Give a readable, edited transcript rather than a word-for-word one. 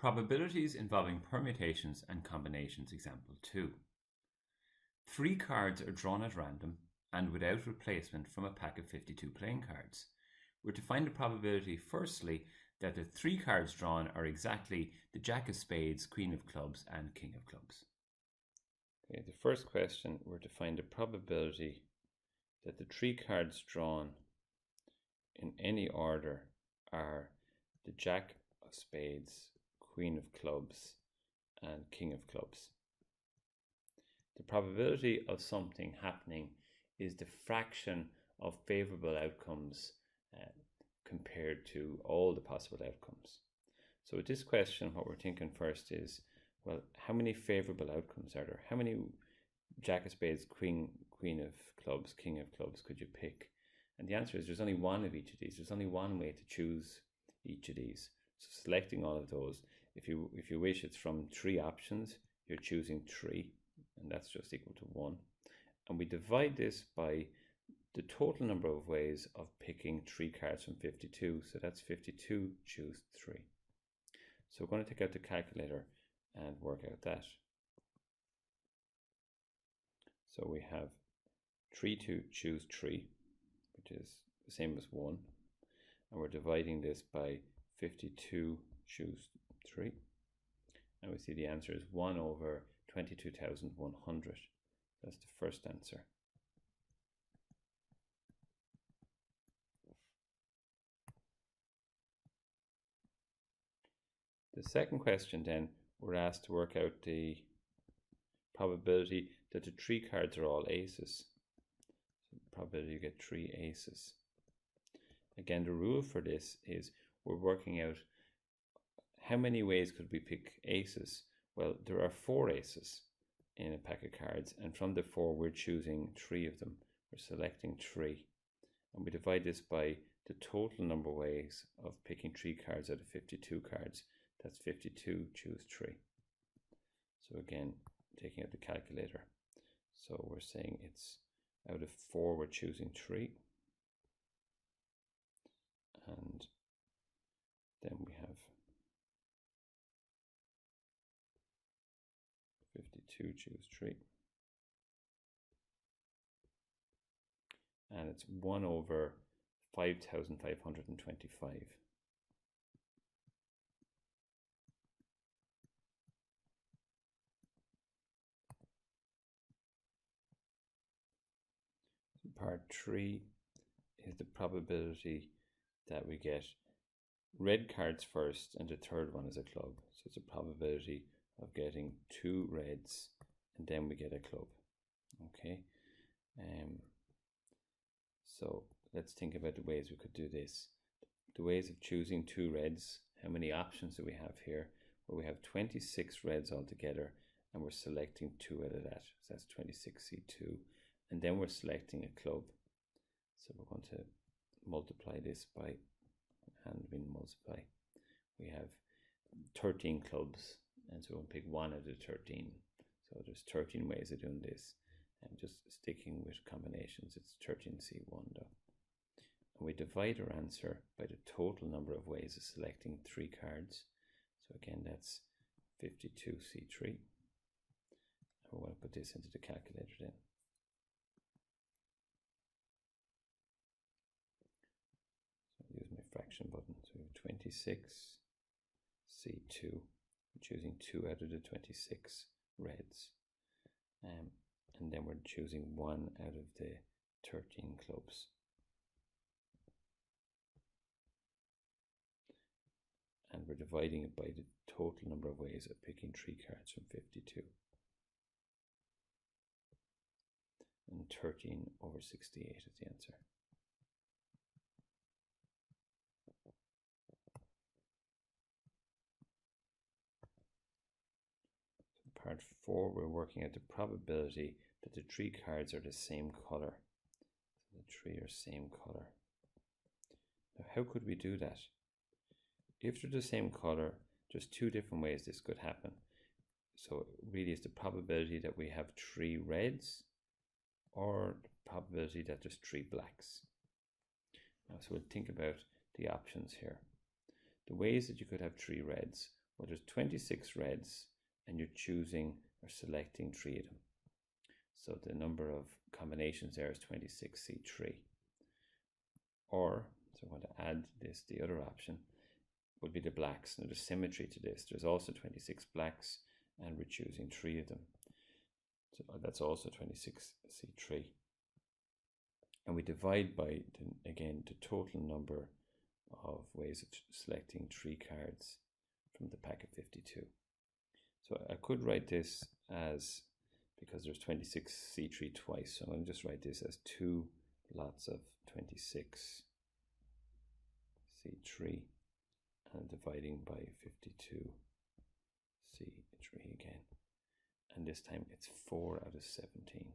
Probabilities involving permutations and combinations, example 2. 3 cards are drawn at random and without replacement from a pack of 52 playing cards. We're to find the probability, firstly, that the 3 cards drawn are exactly the Jack of Spades, Queen of Clubs, and King of Clubs. Okay, the first question, we're to find the probability that the 3 cards drawn in any order are the Jack of Spades, Queen of Clubs, and King of Clubs. The probability of something happening is the fraction of favourable outcomes compared to all the possible outcomes. So with this question, what we're thinking first is, well, how many favourable outcomes are there? How many Jack of Spades, Queen of Clubs, King of Clubs could you pick? And the answer is there's only one of each of these. There's only one way to choose each of these. So selecting all of those, if you wish, it's from 3 options. You're choosing 3, and that's just equal to 1. And we divide this by the total number of ways of picking 3 cards from 52. So that's 52, choose 3. So we're going to take out the calculator and work out that. So we have 3 to choose 3, which is the same as 1. And we're dividing this by 52, choose 3. And we see the answer is 1 over 22,100. That's the first answer. The second question then, we're asked to work out the probability that the 3 cards are all aces. So the probability you get 3 aces. Again, the rule for this is we're working out how many ways could we pick aces. Well, there are 4 aces in a pack of cards, and from the 4 we're choosing 3 of them. We're selecting 3, and we divide this by the total number of ways of picking 3 cards out of 52 cards. That's 52, choose 3. So again, taking out the calculator. So we're saying it's out of 4 we're choosing 3. And then we have 52, choose 3. And it's 1 over 5,525. Part 3 is the probability that we get red cards first and the third one is a club. So it's a probability of getting 2 reds and then we get a club. Okay. So let's think about the ways we could do this. The ways of choosing 2 reds. How many options do we have here? Well, we have 26 reds altogether and we're selecting 2 out of that. So that's 26C2. And then we're selecting a club. So we're going to multiply this by handwin multiply. We have 13 clubs, and so we'll pick 1 out of 13. So there's 13 ways of doing this. And just sticking with combinations, it's 13C1 though. And we divide our answer by the total number of ways of selecting 3 cards. So again, that's 52C3. And we're going to put this into the calculator then. Use my fraction button. So we have 26C2. We're choosing 2 out of the 26 reds. And then we're choosing 1 out of the 13 clubs. And we're dividing it by the total number of ways of picking 3 cards from 52. And 13 over 68 is the answer. Part 4, we're working out the probability that the 3 cards are the same colour. So the 3 are same colour. Now, how could we do that? If they're the same colour, there's 2 different ways this could happen. So really it's the probability that we have 3 reds or the probability that there's 3 blacks. Now, so we'll think about the options here. The ways that you could have 3 reds, Well, there's 26 reds and you're choosing or selecting 3 of them. So the number of combinations there is 26C3. Or, so I want to add this, the other option would be the blacks. Now there's symmetry to this. There's also 26 blacks and we're choosing 3 of them. So that's also 26C3. And we divide by, again, the total number of ways of selecting 3 cards from the pack of 52. So I could write this as, because there's 26C3 twice, so I'm going to just write this as 2 lots of 26C3 and dividing by 52C3 again. And this time it's 4 out of 17.